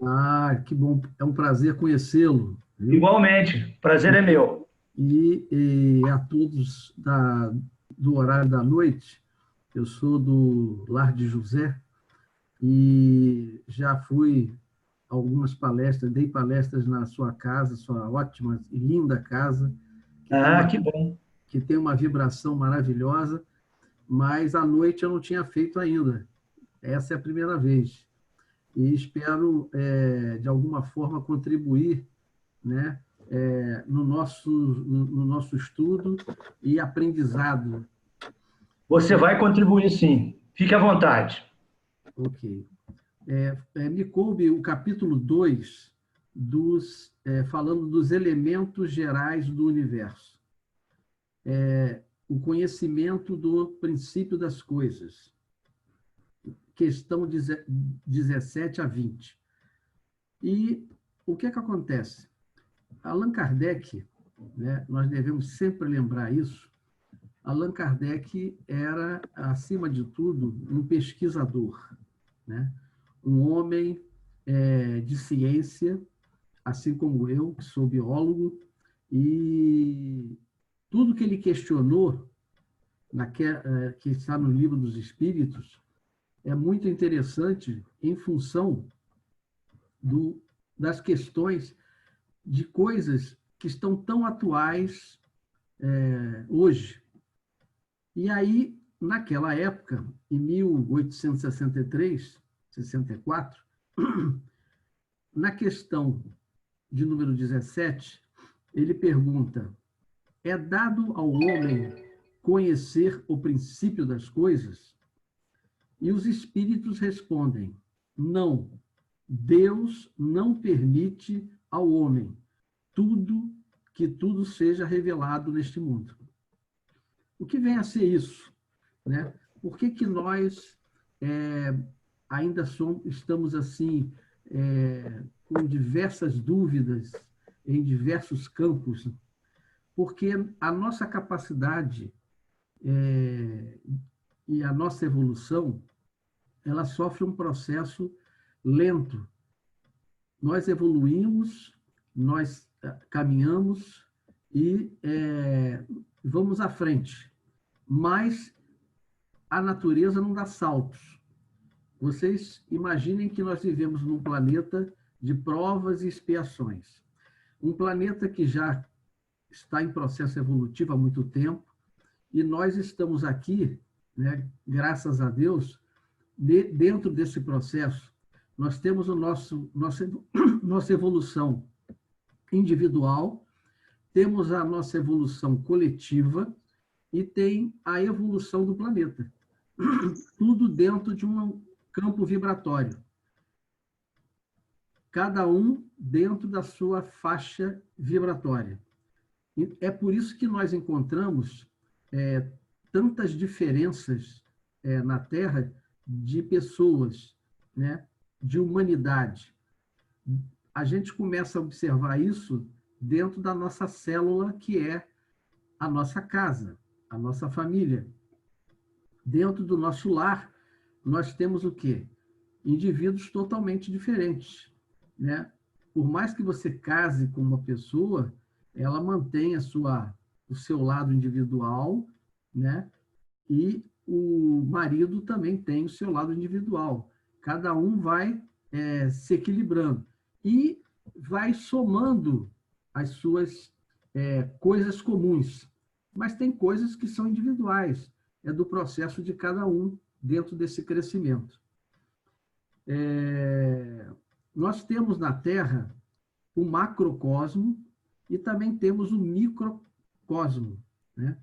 Ah, que bom. É um prazer conhecê-lo, viu? Igualmente, prazer é meu. E a todos do horário da noite, eu sou do Lar de José e já fui a algumas palestras, dei palestras na sua casa, sua ótima e linda casa, que tem Ah, uma, que bom. que tem uma vibração maravilhosa, mas à noite eu não tinha feito ainda. Essa é a primeira vez. E espero, de alguma forma, contribuir, né, no nosso estudo e aprendizado. Você vai contribuir sim. Fique à vontade. Ok. Me coube o capítulo 2 falando dos elementos gerais do universo. O conhecimento do princípio das coisas. Questão 17 a 20. E o que é que acontece? Allan Kardec, né, nós devemos sempre lembrar isso. Allan Kardec era, acima de tudo, um pesquisador, né? Um homem de ciência, assim como eu, que sou biólogo, e tudo que ele questionou, que está no Livro dos Espíritos, é muito interessante em função do, das questões de coisas que estão tão atuais hoje. E aí, naquela época, em 1863, 64, na questão de número 17, ele pergunta: é dado ao homem conhecer o princípio das coisas? E os espíritos respondem: não, Deus não permite ao homem que tudo seja revelado neste mundo. O que vem a ser isso? Né? Por que, que nós ainda estamos assim, com diversas dúvidas em diversos campos? Porque a nossa capacidade e a nossa evolução, ela sofre um processo lento. Nós evoluímos, nós caminhamos e vamos à frente, mas a natureza não dá saltos. Vocês imaginem que nós vivemos num planeta de provas e expiações. Um planeta que já está em processo evolutivo há muito tempo, e nós estamos aqui, né, graças a Deus, dentro desse processo. Nós temos nossa evolução individual, temos a nossa evolução coletiva e tem a evolução do planeta. Tudo dentro de um campo vibratório. Cada um dentro da sua faixa vibratória. E é por isso que nós encontramos tantas diferenças na Terra de pessoas, né, de humanidade. A gente começa a observar isso dentro da nossa célula, que é a nossa casa, a nossa família. Dentro do nosso lar, nós temos o quê? Indivíduos totalmente diferentes, né? Por mais que você case com uma pessoa, ela mantém o seu lado individual, né? E o marido também tem o seu lado individual. Cada um vai se equilibrando e vai somando as suas coisas comuns. Mas tem coisas que são individuais, é do processo de cada um dentro desse crescimento. Nós temos na Terra o macrocosmo e também temos o microcosmo, né?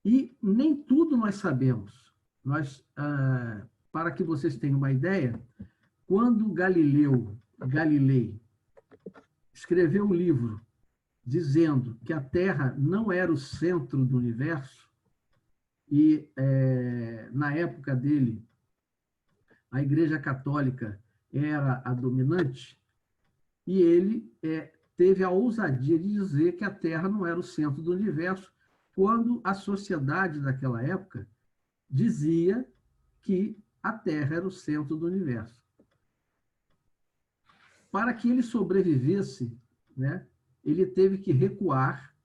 E nem tudo nós sabemos. Para que vocês tenham uma ideia, quando Galilei escreveu um livro dizendo que a Terra não era o centro do universo, e na época dele a Igreja Católica era a dominante, e ele teve a ousadia de dizer que a Terra não era o centro do universo, quando a sociedade daquela época dizia que a Terra era o centro do universo. Para que ele sobrevivesse, né, ele teve que recuar,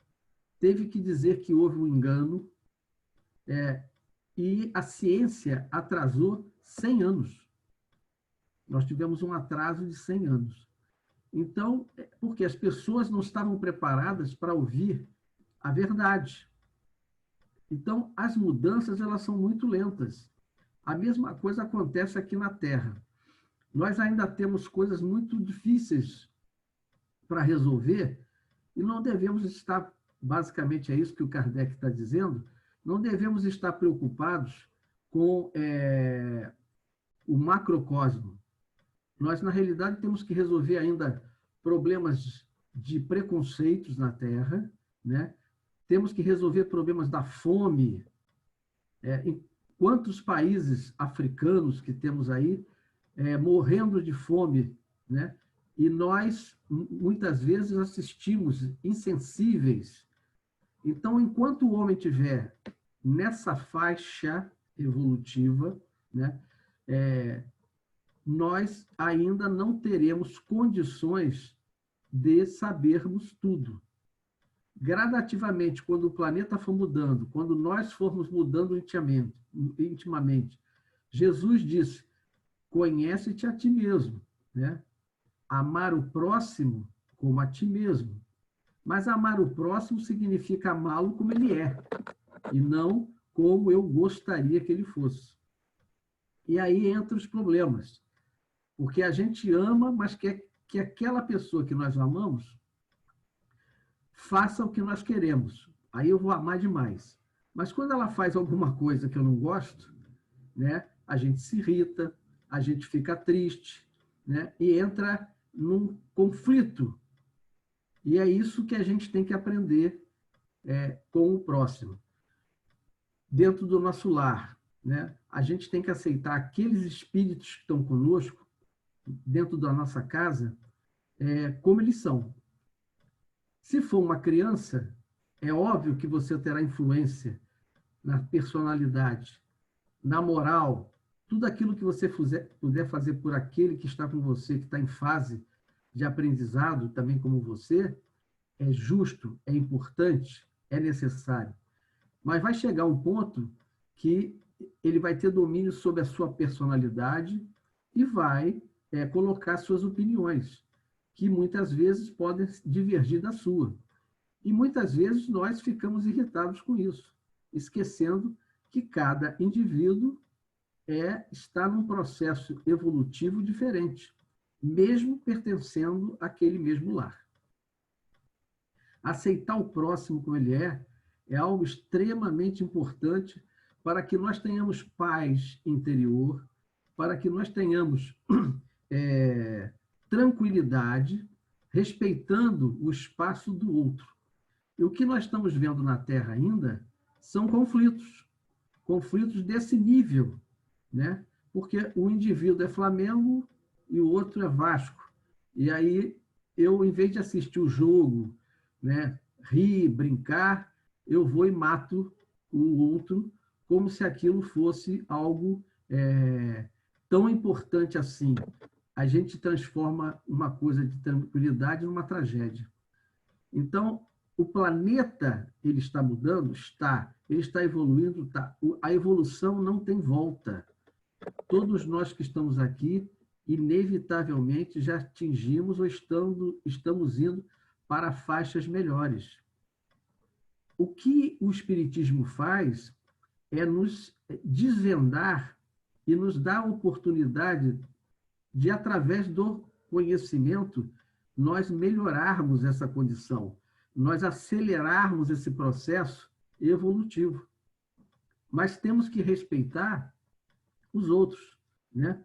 teve que dizer que houve um engano, e a ciência atrasou 100 anos. Nós tivemos um atraso de 100 anos. Então, porque as pessoas não estavam preparadas para ouvir a verdade. Então, as mudanças elas são muito lentas. A mesma coisa acontece aqui na Terra. Nós ainda temos coisas muito difíceis para resolver e não devemos estar, basicamente é isso que o Kardec está dizendo, não devemos estar preocupados com o macrocosmo. Nós, na realidade, temos que resolver ainda problemas de preconceitos na Terra, né? Temos que resolver problemas da fome. Em quantos países africanos que temos aí morrendo de fome, né? E nós, muitas vezes, assistimos insensíveis. Então, enquanto o homem estiver nessa faixa evolutiva, né, nós ainda não teremos condições de sabermos tudo. Gradativamente, quando o planeta for mudando, quando nós formos mudando intimamente, Jesus disse, conhece-te a ti mesmo, né? Amar o próximo como a ti mesmo. Mas amar o próximo significa amá-lo como ele é, e não como eu gostaria que ele fosse. E aí entram os problemas, porque a gente ama, mas quer que aquela pessoa que nós amamos faça o que nós queremos. Aí eu vou amar demais. Mas quando ela faz alguma coisa que eu não gosto, né, a gente se irrita, a gente fica triste, né, e entra num conflito. E é isso que a gente tem que aprender com o próximo. Dentro do nosso lar, né, a gente tem que aceitar aqueles espíritos que estão conosco, dentro da nossa casa, como eles são. Se for uma criança, é óbvio que você terá influência na personalidade, na moral, tudo aquilo que você puder fazer por aquele que está com você, que está em fase de aprendizado, também como você, é justo, é importante, é necessário. Mas vai chegar um ponto que ele vai ter domínio sobre a sua personalidade e vai colocar suas opiniões, que muitas vezes podem divergir da sua. E muitas vezes nós ficamos irritados com isso, esquecendo que cada indivíduo está num processo evolutivo diferente, mesmo pertencendo àquele mesmo lar. Aceitar o próximo como ele é algo extremamente importante para que nós tenhamos paz interior, para que nós tenhamos tranquilidade, respeitando o espaço do outro. E o que nós estamos vendo na Terra ainda são conflitos desse nível, né? Porque o indivíduo é Flamengo e o outro é Vasco. E aí eu, em vez de assistir o jogo, né, rir, brincar, eu vou e mato o outro como se aquilo fosse algo tão importante assim. A gente transforma uma coisa de tranquilidade numa tragédia. Então, o planeta ele está mudando? Ele está evoluindo? Está. A evolução não tem volta. Todos nós que estamos aqui, inevitavelmente, já atingimos ou estamos indo para faixas melhores. O que o Espiritismo faz é nos desvendar e nos dar a oportunidade de, através do conhecimento, nós melhorarmos essa condição, nós acelerarmos esse processo evolutivo. Mas temos que respeitar os outros, né?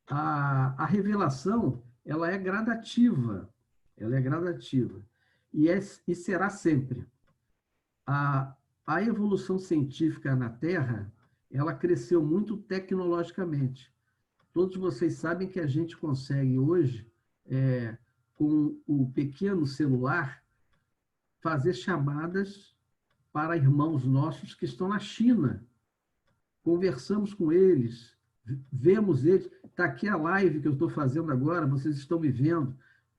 A revelação, ela é gradativa, e será sempre. A evolução científica na Terra, ela cresceu muito tecnologicamente. Todos vocês sabem que a gente consegue hoje, com o pequeno celular, fazer chamadas para irmãos nossos que estão na China. Conversamos com eles, vemos eles. Está aqui a live que eu estou fazendo agora, vocês estão me vendo.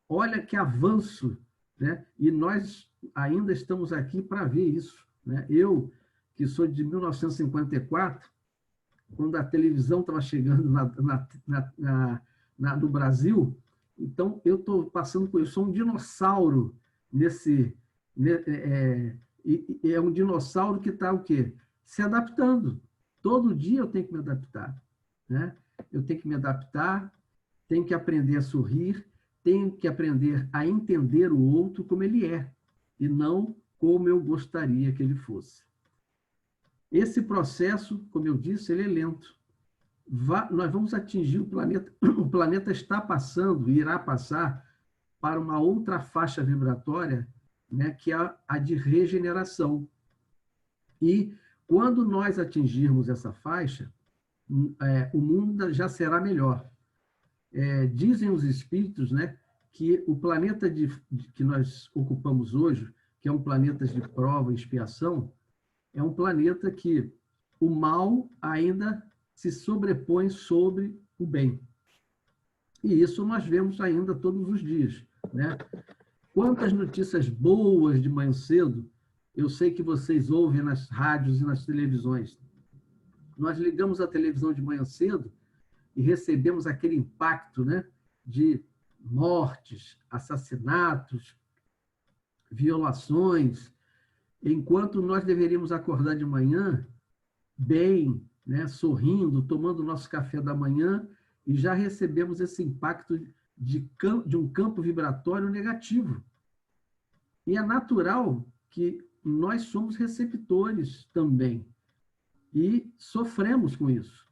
Olha que avanço, né? E nós ainda estamos aqui para ver isso, né? Eu, que sou de 1954, quando a televisão estava chegando no Brasil, então eu estou passando por isso. Eu sou um dinossauro nesse. É um dinossauro que está o quê? Se adaptando. Todo dia eu tenho que me adaptar, né? Eu tenho que me adaptar, tenho que aprender a sorrir, tenho que aprender a entender o outro como ele é, e não como eu gostaria que ele fosse. Esse processo, como eu disse, ele é lento. Nós vamos atingir o planeta está passando, irá passar para uma outra faixa vibratória, né, que é a de regeneração. E quando nós atingirmos essa faixa, o mundo já será melhor. Dizem os espíritos, né, que o planeta que nós ocupamos hoje, que é um planeta de prova e expiação, é um planeta que o mal ainda se sobrepõe sobre o bem. E isso nós vemos ainda todos os dias, né? Quantas notícias boas de manhã cedo, eu sei que vocês ouvem nas rádios e nas televisões. Nós ligamos a televisão de manhã cedo e recebemos aquele impacto, né, de mortes, assassinatos, violações, enquanto nós deveríamos acordar de manhã bem, né, sorrindo, tomando nosso café da manhã, e já recebemos esse impacto de um campo vibratório negativo. E é natural que nós somos receptores também, e sofremos com isso.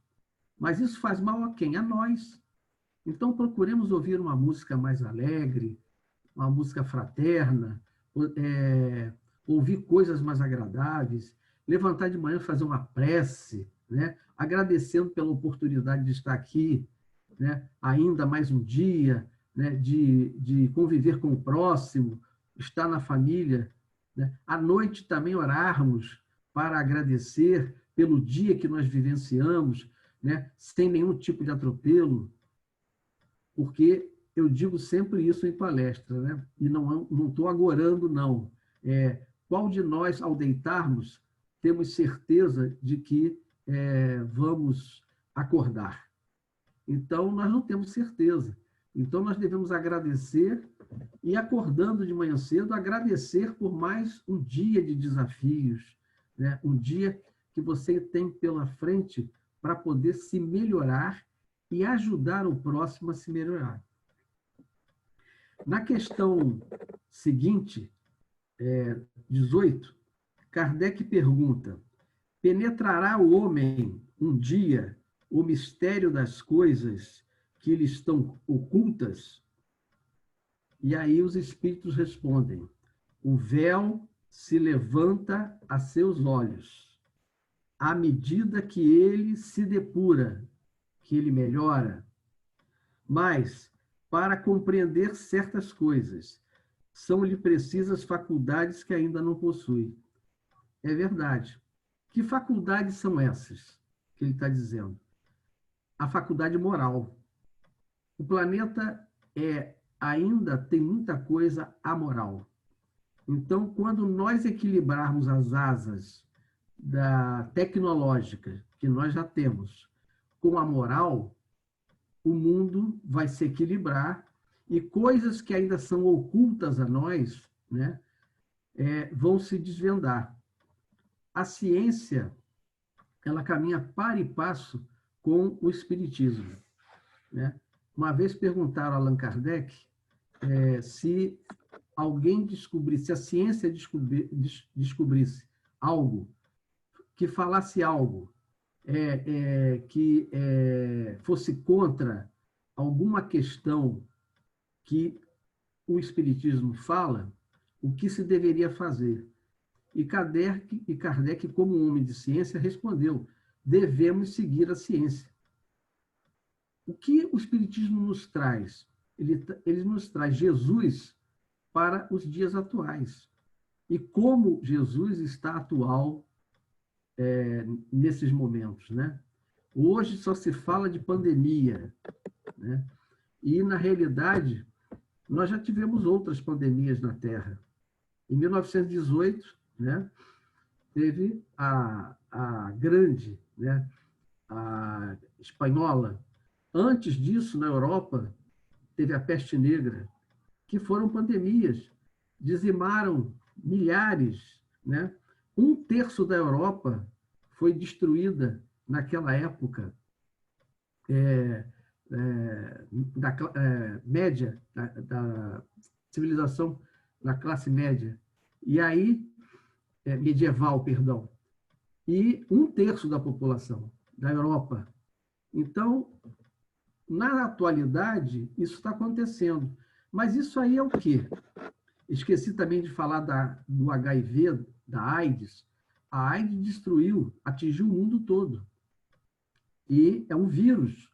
Mas isso faz mal a quem? A nós. Então, procuremos ouvir uma música mais alegre, uma música fraterna, ouvir coisas mais agradáveis, levantar de manhã e fazer uma prece, né? Agradecendo pela oportunidade de estar aqui, né? Ainda mais um dia, né? de conviver com o próximo, estar na família. Né? À noite também orarmos para agradecer pelo dia que nós vivenciamos, né? Sem nenhum tipo de atropelo, porque eu digo sempre isso em palestra, né? E não estou agorando, não. Qual de nós, ao deitarmos, temos certeza de que vamos acordar? Então, nós não temos certeza. Então, nós devemos agradecer e, acordando de manhã cedo, agradecer por mais um dia de desafios, né? Um dia que você tem pela frente para poder se melhorar e ajudar o próximo a se melhorar. Na questão seguinte, 18, Kardec pergunta: penetrará o homem um dia o mistério das coisas que lhe estão ocultas? E aí os espíritos respondem: o véu se levanta a seus olhos. À medida que ele se depura, que ele melhora, mas, para compreender certas coisas, são-lhe precisas faculdades que ainda não possui. É verdade. Que faculdades são essas que ele está dizendo? A faculdade moral. O planeta ainda tem muita coisa amoral. Então, quando nós equilibrarmos as asas tecnológica que nós já temos com a moral, o mundo vai se equilibrar e coisas que ainda são ocultas a nós, né, vão se desvendar. A ciência, ela caminha par e passo com o espiritismo, né? Uma vez perguntaram a Allan Kardec se alguém descobrisse, se a ciência descobrisse algo, que falasse algo que fosse contra alguma questão que o espiritismo fala, o que se deveria fazer? E Kardec, como um homem de ciência, respondeu: devemos seguir a ciência. O que o espiritismo nos traz? Ele nos traz Jesus para os dias atuais. E como Jesus está atual nesses momentos, né? Hoje só se fala de pandemia, né? E, na realidade, nós já tivemos outras pandemias na Terra. Em 1918, né, teve a grande, né, a espanhola. Antes disso, na Europa, teve a peste negra, que foram pandemias, dizimaram milhares, né? Um terço da Europa foi destruída naquela época é, média, da civilização da classe média. E aí, medieval, perdão. E um terço da população da Europa. Então, na atualidade, isso está acontecendo. Mas isso aí é o quê? Esqueci também de falar do HIV, da AIDS. A AIDS destruiu, atingiu o mundo todo. E é um vírus,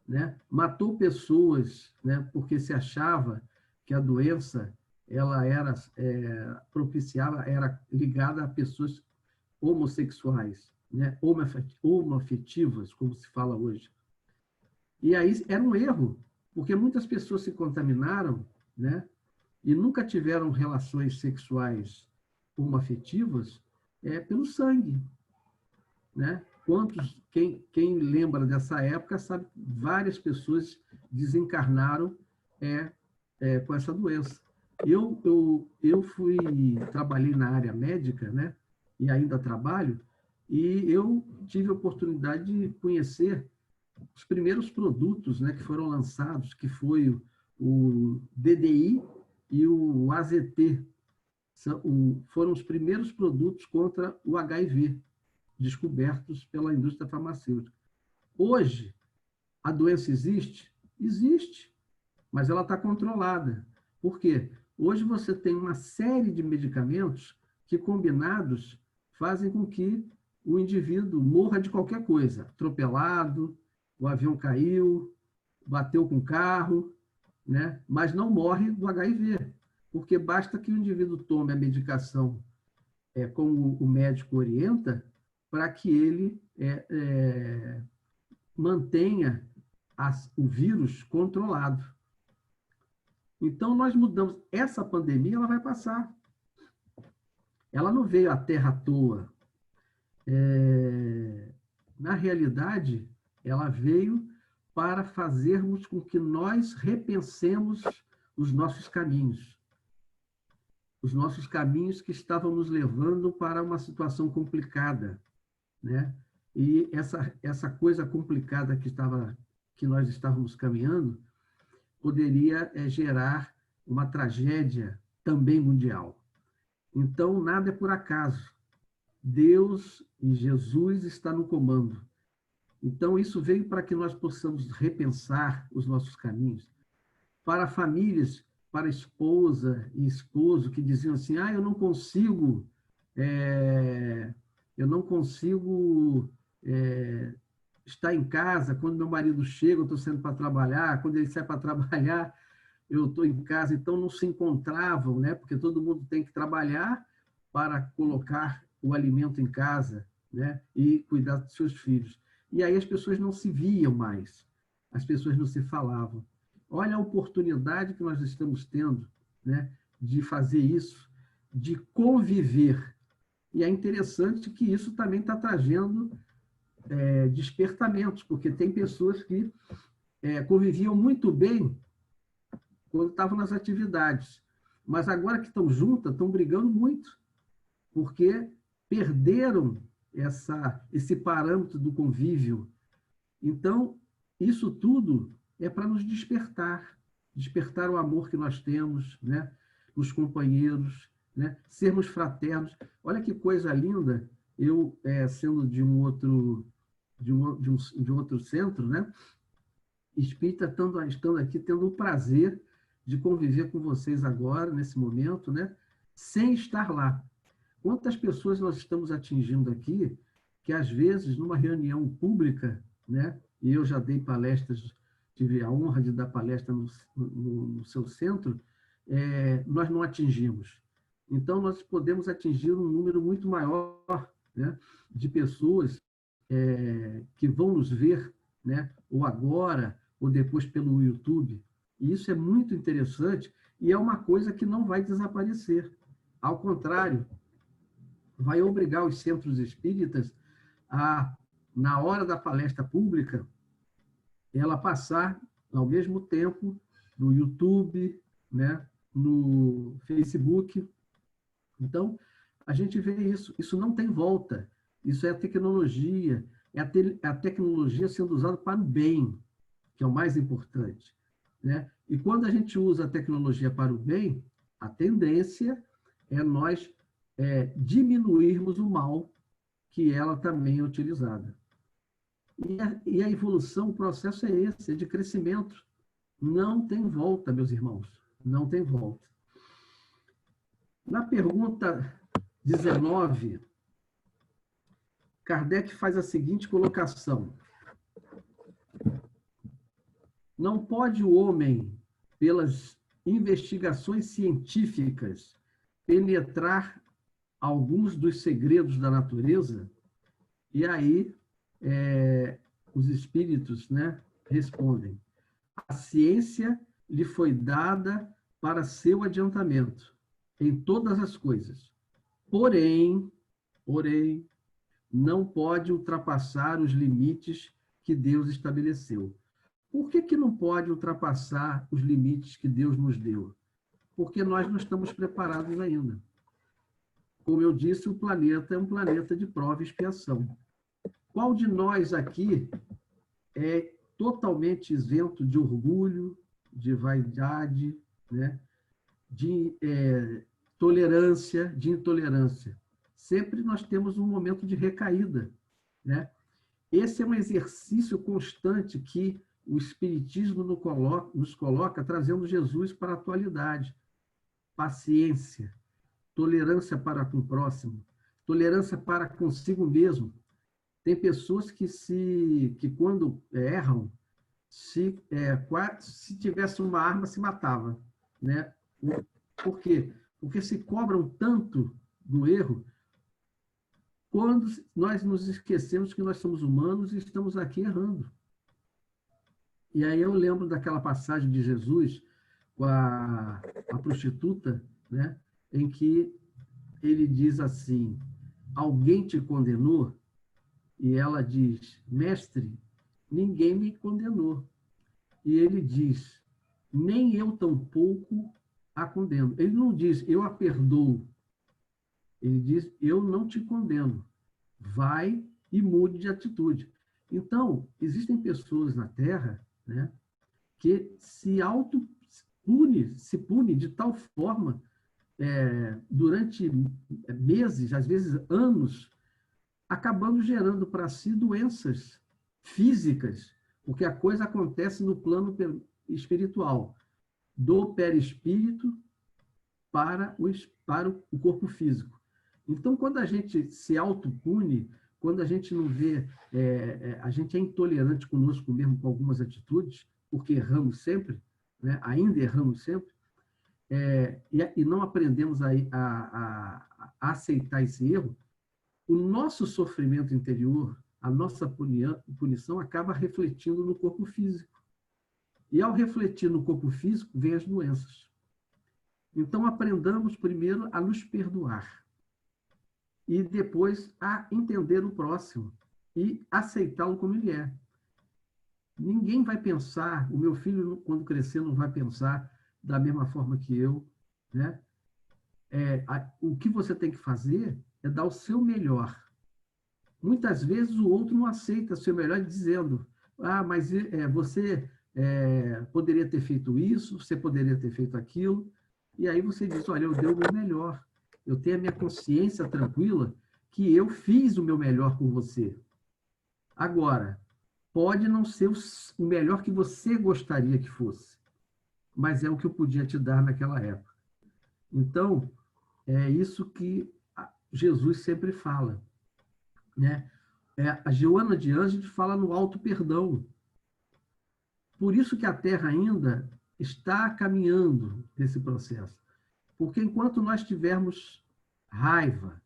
né? Matou pessoas, né? Porque se achava que a doença ela era propiciava, era ligada a pessoas homossexuais, né? Homoafetivas, como se fala hoje. E aí era um erro, porque muitas pessoas se contaminaram, né? E nunca tiveram relações sexuais homoafetivas pelo sangue, né? Quem lembra dessa época sabe que várias pessoas desencarnaram com essa doença. Eu trabalhei na área médica, né? E ainda trabalho, e eu tive a oportunidade de conhecer os primeiros produtos, né, que foram lançados, que foi o DDI e o AZT. Foram os primeiros produtos contra o HIV, descobertos pela indústria farmacêutica. Hoje, a doença existe? Existe, mas ela está controlada. Por quê? Hoje você tem uma série de medicamentos que, combinados, fazem com que o indivíduo morra de qualquer coisa. Atropelado, o avião caiu, bateu com o carro, né? Mas não morre do HIV, porque basta que o indivíduo tome a medicação como o médico orienta, para que ele mantenha o vírus controlado. Então, nós mudamos. Essa pandemia ela vai passar. Ela não veio à Terra à toa. Na realidade, ela veio para fazermos com que nós repensemos os nossos caminhos. Os nossos caminhos que estavam nos levando para uma situação complicada, né? E essa coisa complicada que nós estávamos caminhando poderia gerar uma tragédia também mundial. Então, nada é por acaso. Deus e Jesus está no comando. Então, isso veio para que nós possamos repensar os nossos caminhos. Para famílias, para esposa e esposo que diziam assim, eu não consigo estar em casa, quando meu marido chega, eu estou saindo para trabalhar, quando ele sai para trabalhar, eu estou em casa, então não se encontravam, né? Porque todo mundo tem que trabalhar para colocar o alimento em casa, né? E cuidar dos seus filhos. E aí as pessoas não se viam mais, as pessoas não se falavam. Olha a oportunidade que nós estamos tendo, né? De fazer isso, de conviver. E é interessante que isso também está trazendo despertamentos, porque tem pessoas que conviviam muito bem quando estavam nas atividades, mas agora que estão juntas, estão brigando muito, porque perderam esse parâmetro do convívio. Então, isso tudo é para nos despertar o amor que nós temos, né? Os companheiros, né? Sermos fraternos. Olha que coisa linda, eu sendo de um outro centro, né? Espírita, estando aqui, tendo o prazer de conviver com vocês agora, nesse momento, né? Sem estar lá. Quantas pessoas nós estamos atingindo aqui, que às vezes, numa reunião pública, né? E eu já dei palestras, tive a honra de dar palestra no seu centro, nós não atingimos. Então, nós podemos atingir um número muito maior, né? De pessoas que vão nos ver, né? Ou agora, ou depois pelo YouTube. E isso é muito interessante e é uma coisa que não vai desaparecer. Ao contrário, vai obrigar os centros espíritas a, na hora da palestra pública, ela passar ao mesmo tempo no YouTube, né, no Facebook. Então, a gente vê isso. Isso não tem volta. Isso é a tecnologia, a tecnologia sendo usada para o bem, que é o mais importante, né? E quando a gente usa a tecnologia para o bem, a tendência é nós diminuirmos o mal que ela também é utilizada. E a evolução, o processo é esse, é de crescimento. Não tem volta, meus irmãos, não tem volta. Na pergunta 19, Kardec faz a seguinte colocação: não pode o homem, pelas investigações científicas, penetrar alguns dos segredos da natureza? E aí, os espíritos, né, respondem: a ciência lhe foi dada para seu adiantamento em todas as coisas. Porém, não pode ultrapassar os limites que Deus estabeleceu. Por que não pode ultrapassar os limites que Deus nos deu? Porque nós não estamos preparados ainda. Como eu disse, o planeta é um planeta de prova e expiação. Qual de nós aqui é totalmente isento de orgulho, de vaidade, né? De tolerância, de intolerância? Sempre nós temos um momento de recaída, né? Esse é um exercício constante que o Espiritismo nos coloca, trazendo Jesus para a atualidade. Paciência, tolerância para com o próximo, tolerância para consigo mesmo. Tem pessoas que quando erram, se tivesse uma arma, se matava, né? Por quê? Porque se cobram tanto do erro, quando nós nos esquecemos que nós somos humanos e estamos aqui errando. E aí eu lembro daquela passagem de Jesus com a prostituta, né? Em que ele diz assim: alguém te condenou? E ela diz: mestre, ninguém me condenou. E ele diz: nem eu tampouco a condeno. Ele não diz: eu a perdoo. Ele diz: eu não te condeno. Vai e mude de atitude. Então, existem pessoas na Terra, né, que se pune de tal forma, durante meses, às vezes anos, acabando gerando para si doenças físicas, porque a coisa acontece no plano espiritual, do perispírito para o corpo físico. Então, quando a gente se autopune, quando a gente não vê, a gente é intolerante conosco mesmo com algumas atitudes, porque erramos sempre, né? Ainda erramos sempre, e não aprendemos a aceitar esse erro, o nosso sofrimento interior, a nossa punição acaba refletindo no corpo físico. E ao refletir no corpo físico, vem as doenças. Então, aprendamos primeiro a nos perdoar. E depois a entender o próximo e aceitá-lo como ele é. Ninguém vai pensar, o meu filho, quando crescer, não vai pensar da mesma forma que eu, né? O que você tem que fazer é dar o seu melhor. Muitas vezes o outro não aceita o seu melhor, dizendo: mas você poderia ter feito isso, você poderia ter feito aquilo. E aí você diz: olha, eu dei o meu melhor. Eu tenho a minha consciência tranquila que eu fiz o meu melhor por você. Agora, pode não ser o melhor que você gostaria que fosse, mas é o que eu podia te dar naquela época. Então, é isso que Jesus sempre fala, né? A Joana de Ângeles fala no auto-perdão. Por isso que a Terra ainda está caminhando nesse processo. Porque enquanto nós tivermos raiva,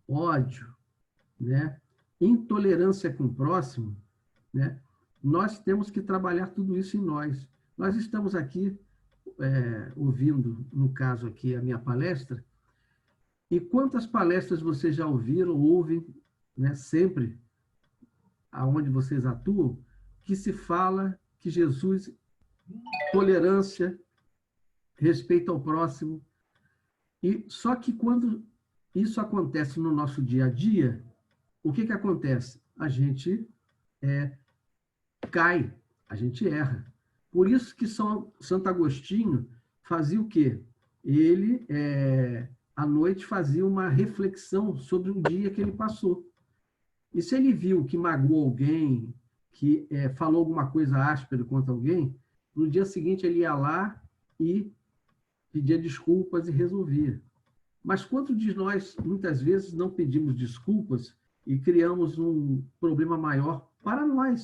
ódio, né, intolerância com o próximo, né? Nós temos que trabalhar tudo isso em nós. Nós estamos aqui ouvindo, no caso aqui, a minha palestra, e quantas palestras vocês já ouviram, ouvem, né, sempre, aonde vocês atuam, que se fala que Jesus, tolerância, respeito ao próximo, e só que quando isso acontece no nosso dia a dia, o que acontece? A gente cai, a gente erra. Por isso que Santo Agostinho fazia o quê? Ele, à noite, fazia uma reflexão sobre o dia que ele passou. E se ele viu que magoou alguém, que falou alguma coisa áspera contra alguém, no dia seguinte ele ia lá e pedia desculpas e resolvia. Mas quantos de nós, muitas vezes, não pedimos desculpas e criamos um problema maior para nós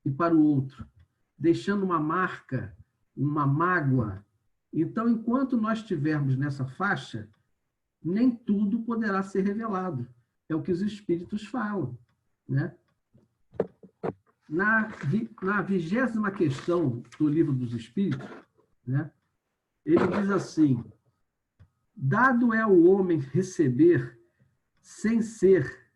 e para o outro, deixando uma marca, uma mágoa? Então, enquanto nós estivermos nessa faixa, nem tudo poderá ser revelado. É o que os espíritos falam, né? Na 20ª questão do Livro dos Espíritos, né, ele diz assim: dado é ao homem receber sem ser...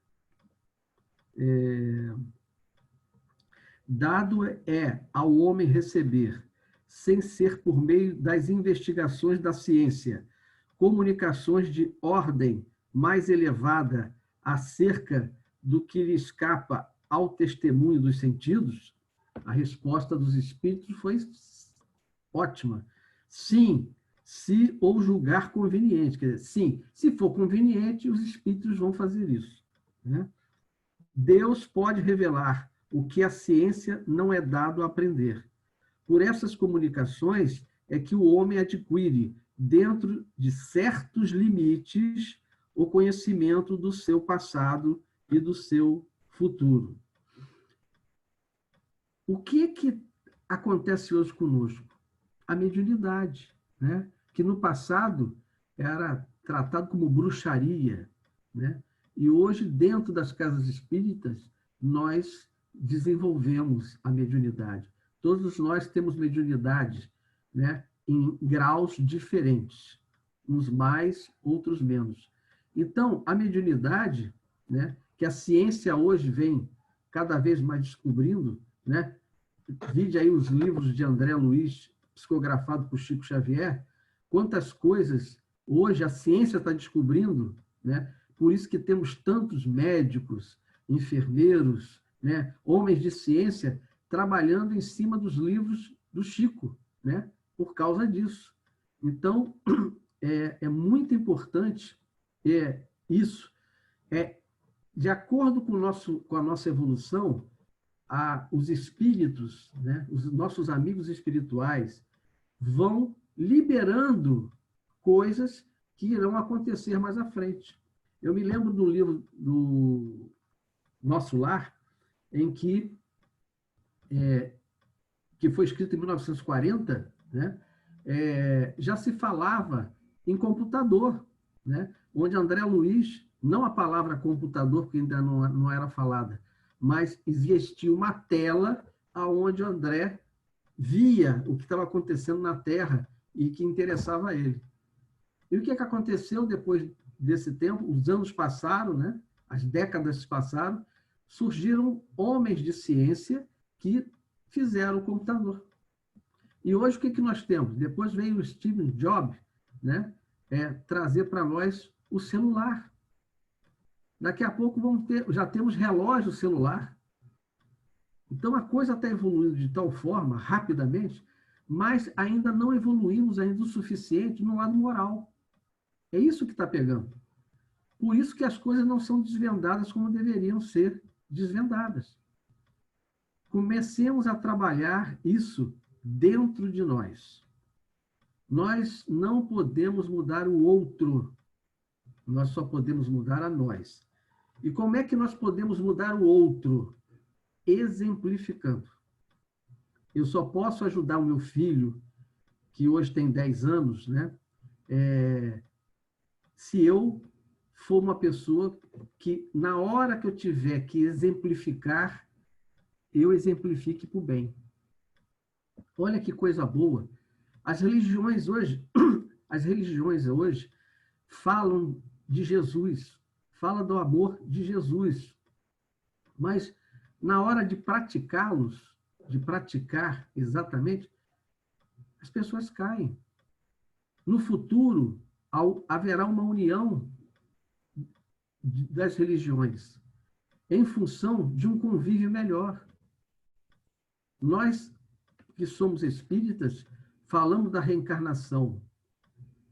dado é ao homem receber, sem ser por meio das investigações da ciência, comunicações de ordem mais elevada acerca do que lhe escapa ao testemunho dos sentidos? A resposta dos espíritos foi ótima. Sim, se ou julgar conveniente. Quer dizer, sim, se for conveniente, os espíritos vão fazer isso, né? Deus pode revelar o que a ciência não é dado a aprender. Por essas comunicações é que o homem adquire, dentro de certos limites, o conhecimento do seu passado e do seu futuro. O que acontece hoje conosco? A mediunidade, né? Que no passado era tratado como bruxaria, né? E hoje, dentro das casas espíritas, nós desenvolvemos a mediunidade. Todos nós temos mediunidade, né, em graus diferentes, uns mais, outros menos. Então, a mediunidade, né, que a ciência hoje vem cada vez mais descobrindo, né? Vide aí os livros de André Luiz, psicografado por Chico Xavier, quantas coisas hoje a ciência está descobrindo, né? Por isso que temos tantos médicos, enfermeiros, né, homens de ciência trabalhando em cima dos livros do Chico, né, por causa disso. Então, é muito importante isso. De acordo com a nossa evolução, os espíritos, né, os nossos amigos espirituais, vão liberando coisas que irão acontecer mais à frente. Eu me lembro do livro do Nosso Lar, em que foi escrito em 1940, né, já se falava em computador, né, onde André Luiz, não a palavra computador, porque ainda não era falada, mas existia uma tela onde o André via o que estava acontecendo na Terra e que interessava a ele. E o que aconteceu depois desse tempo? Os anos passaram, né? As décadas passaram, surgiram homens de ciência que fizeram o computador. E hoje o que nós temos? Depois veio o Steve Jobs, né? Trazer para nós o celular. Daqui a pouco já temos relógio celular. Então a coisa está evoluindo de tal forma, rapidamente, mas ainda não evoluímos ainda o suficiente no lado moral. É isso que está pegando. Por isso que as coisas não são desvendadas como deveriam ser desvendadas. Comecemos a trabalhar isso dentro de nós. Nós não podemos mudar o outro, nós só podemos mudar a nós. E como é que nós podemos mudar o outro? Exemplificando. Eu só posso ajudar o meu filho, que hoje tem 10 anos, né? Se eu for uma pessoa que, na hora que eu tiver que exemplificar, eu exemplifique para o bem. Olha que coisa boa. As religiões hoje falam de Jesus, falam do amor de Jesus, mas na hora de praticá-los, de praticar exatamente, as pessoas caem. No futuro, haverá uma união das religiões em função de um convívio melhor. Nós, que somos espíritas, falamos da reencarnação,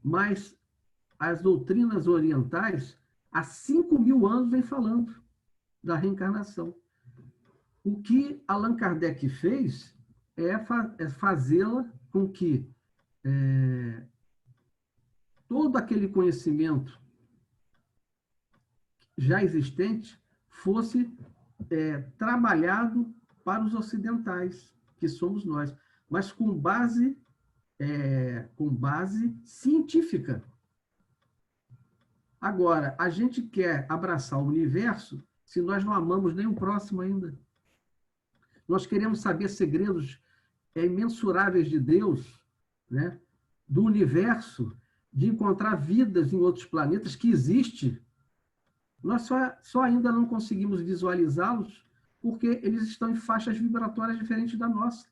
mas as doutrinas orientais, há 5.000 anos, vem falando da reencarnação. O que Allan Kardec fez é fazê-la com que todo aquele conhecimento já existente fosse trabalhado para os ocidentais, que somos nós, mas com base científica. Agora, a gente quer abraçar o universo se nós não amamos nem o próximo ainda. Nós queremos saber segredos imensuráveis de Deus, né? Do universo, de encontrar vidas em outros planetas que existem. Nós só ainda não conseguimos visualizá-los porque eles estão em faixas vibratórias diferentes da nossa.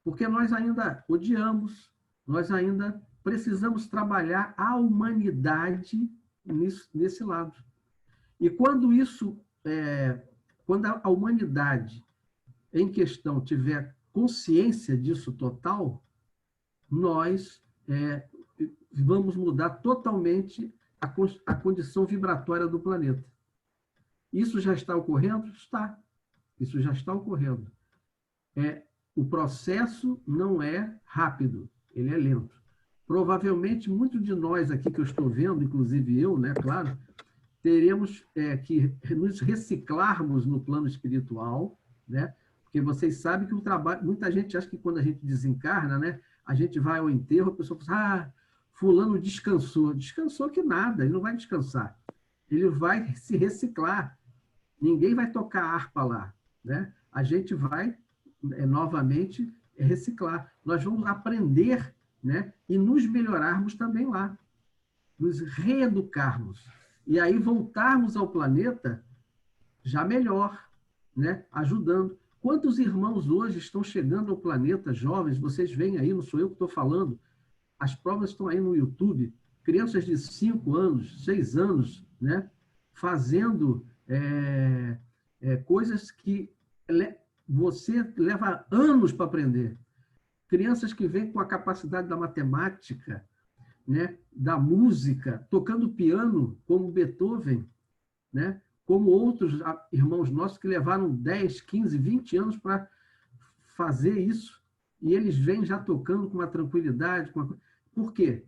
Porque nós ainda odiamos, nós ainda precisamos trabalhar a humanidade nesse lado. E quando quando a humanidade em questão tiver consciência disso total, nós vamos mudar totalmente a condição vibratória do planeta. Isso já está ocorrendo? Está. Isso já está ocorrendo. O processo não é rápido, ele é lento. Provavelmente, muitos de nós aqui que eu estou vendo, inclusive eu, né, claro, teremos que nos reciclarmos no plano espiritual, né? Porque vocês sabem que o trabalho... Muita gente acha que quando a gente desencarna, né, a gente vai ao enterro, a pessoa fala, fulano descansou. Descansou que nada, ele não vai descansar. Ele vai se reciclar. Ninguém vai tocar harpa lá, né? A gente vai novamente reciclar. Nós vamos aprender, né, e nos melhorarmos também lá. Nos reeducarmos. E aí voltarmos ao planeta já melhor, né, ajudando. Quantos irmãos hoje estão chegando ao planeta, jovens, vocês veem aí, não sou eu que estou falando, as provas estão aí no YouTube, crianças de 5 anos, 6 anos, né, fazendo coisas que você leva anos para aprender. Crianças que vêm com a capacidade da matemática, né, da música, tocando piano, como Beethoven, né, como outros irmãos nossos que levaram 10, 15, 20 anos para fazer isso, e eles vêm já tocando com uma tranquilidade. Por quê?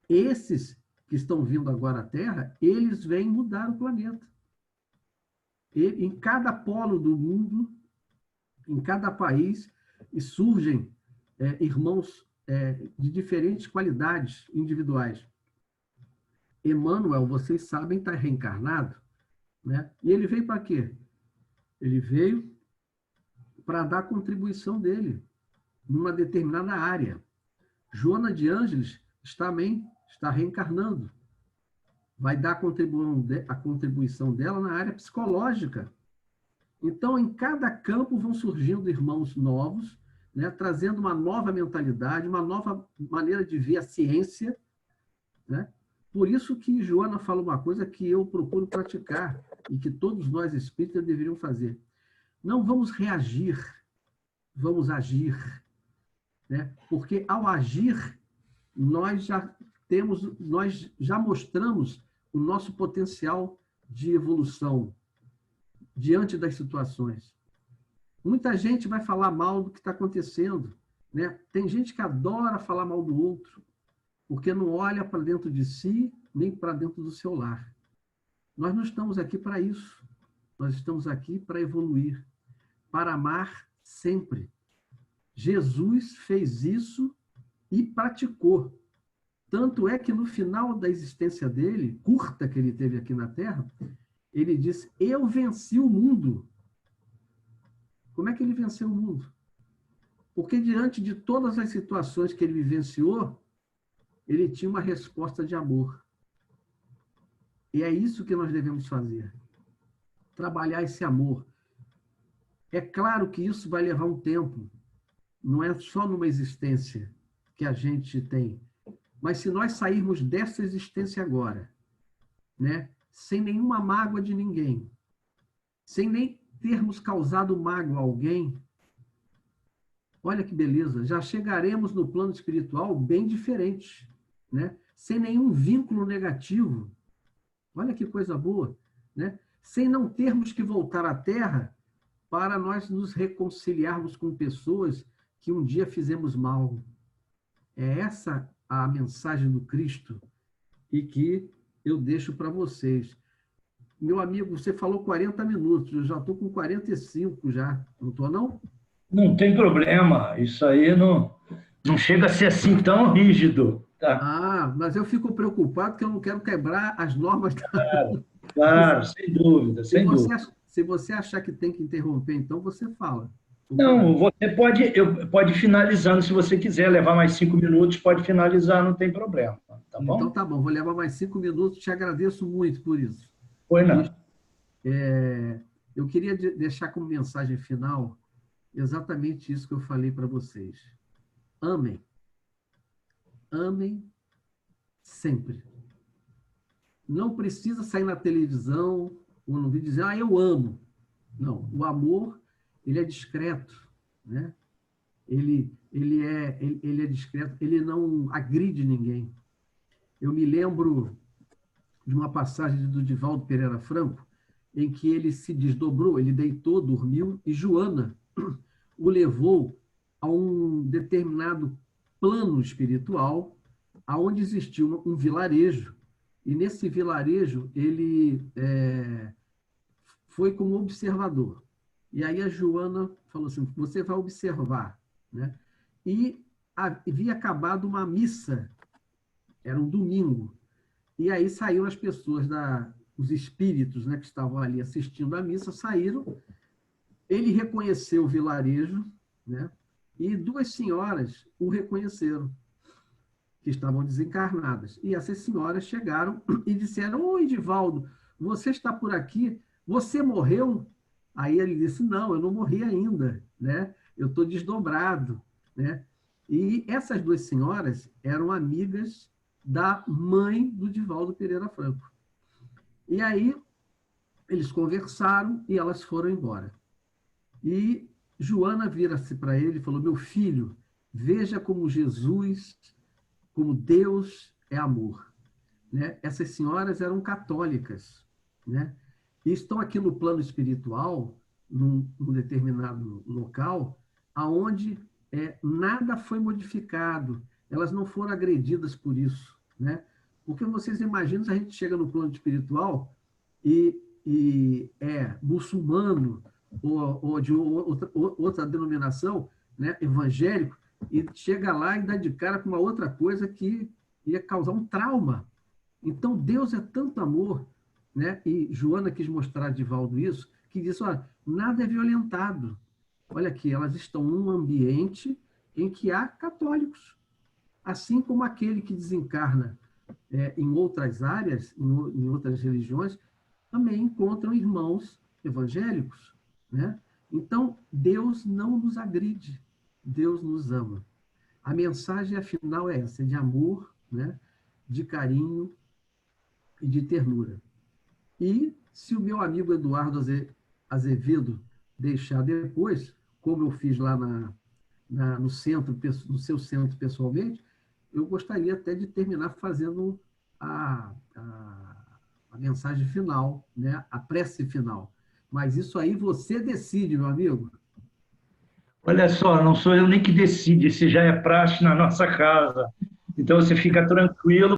Esses que estão vindo agora à Terra, eles vêm mudar o planeta. E, em cada polo do mundo, em cada país, e surgem irmãos de diferentes qualidades individuais. Emmanuel, vocês sabem, está reencarnado, né? E ele veio para quê? Ele veio para dar a contribuição dele numa determinada área. Joana de Ângeles também está reencarnando. Vai dar a contribuição dela na área psicológica. Então, em cada campo vão surgindo irmãos novos, né, trazendo uma nova mentalidade, uma nova maneira de ver a ciência, né? Por isso que Joana fala uma coisa que eu procuro praticar e que todos nós espíritas deveriam fazer. Não vamos reagir, vamos agir, né? Porque ao agir, nós já mostramos o nosso potencial de evolução diante das situações. Muita gente vai falar mal do que está acontecendo, né? Tem gente que adora falar mal do outro, porque não olha para dentro de si, nem para dentro do seu lar. Nós não estamos aqui para isso. Nós estamos aqui para evoluir, para amar sempre. Jesus fez isso e praticou. Tanto é que no final da existência dele, curta que ele teve aqui na Terra, ele disse: eu venci o mundo. Como é que ele venceu o mundo? Porque diante de todas as situações que ele vivenciou, ele tinha uma resposta de amor. E é isso que nós devemos fazer. Trabalhar esse amor. É claro que isso vai levar um tempo. Não é só numa existência que a gente tem. Mas se nós sairmos dessa existência agora, né, sem nenhuma mágoa de ninguém, sem nem termos causado mágoa a alguém, olha que beleza, já chegaremos no plano espiritual bem diferente, né? Sem nenhum vínculo negativo. Olha que coisa boa, né? Sem não termos que voltar à Terra para nós nos reconciliarmos com pessoas que um dia fizemos mal. É essa a mensagem do Cristo e que eu deixo para vocês. Meu amigo, você falou 40 minutos, eu já estou com 45 já, não estou não? Não tem problema, isso aí não chega a ser assim tão rígido. Tá? Ah, mas eu fico preocupado que eu não quero quebrar as normas. Claro, claro, sem dúvida, sem dúvida. Se você achar que tem que interromper, então você fala. Não, você pode ir finalizando, se você quiser levar mais 5 minutos, pode finalizar, não tem problema, tá bom? Então tá bom, vou levar mais 5 minutos, te agradeço muito por isso. Pois não. Eu queria deixar como mensagem final exatamente isso que eu falei para vocês. Amem. Amem sempre. Não precisa sair na televisão ou no vídeo dizer, eu amo. Não, o amor, ele é discreto, né? Ele é discreto, ele não agride ninguém. Eu me lembro de uma passagem do Divaldo Pereira Franco, em que ele se desdobrou, ele deitou, dormiu, e Joana o levou a um determinado plano espiritual, aonde existia um vilarejo, e nesse vilarejo ele foi como observador. E aí a Joana falou assim, você vai observar, né? E havia acabado uma missa, era um domingo, e aí saíram as pessoas, os espíritos, né, que estavam ali assistindo à missa, saíram, ele reconheceu o vilarejo, né, e 2 senhoras o reconheceram, que estavam desencarnadas. E essas senhoras chegaram e disseram, oi, Divaldo, você está por aqui? Você morreu? Aí ele disse, não, eu não morri ainda, né? Eu estou desdobrado, né? E essas 2 senhoras eram amigas da mãe do Divaldo Pereira Franco. E aí eles conversaram e elas foram embora. E Joana vira-se para ele e falou, meu filho, veja como Jesus, como Deus é amor. Né? Essas senhoras eram católicas, né? E estão aqui no plano espiritual, num determinado local, aonde nada foi modificado, elas não foram agredidas por isso, né? Porque vocês imaginam se a gente chega no plano espiritual e é muçulmano ou de outra denominação, né, evangélico, e chega lá e dá de cara com uma outra coisa que ia causar um trauma. Então, Deus é tanto amor, né? E Joana quis mostrar a Divaldo isso, que disse, olha, nada é violentado. Olha aqui, elas estão num ambiente em que há católicos, assim como aquele que desencarna em outras áreas, em outras religiões, também encontram irmãos evangélicos, né? Então, Deus não nos agride, Deus nos ama. A mensagem afinal é essa, de amor, né? De carinho e de ternura. E se o meu amigo Eduardo Azevedo deixar depois, como eu fiz lá no centro, no seu centro pessoalmente, eu gostaria até de terminar fazendo a mensagem final, né? A prece final. Mas isso aí você decide, meu amigo. Olha só, não sou eu nem que decide, isso já é praxe na nossa casa. Então você fica tranquilo.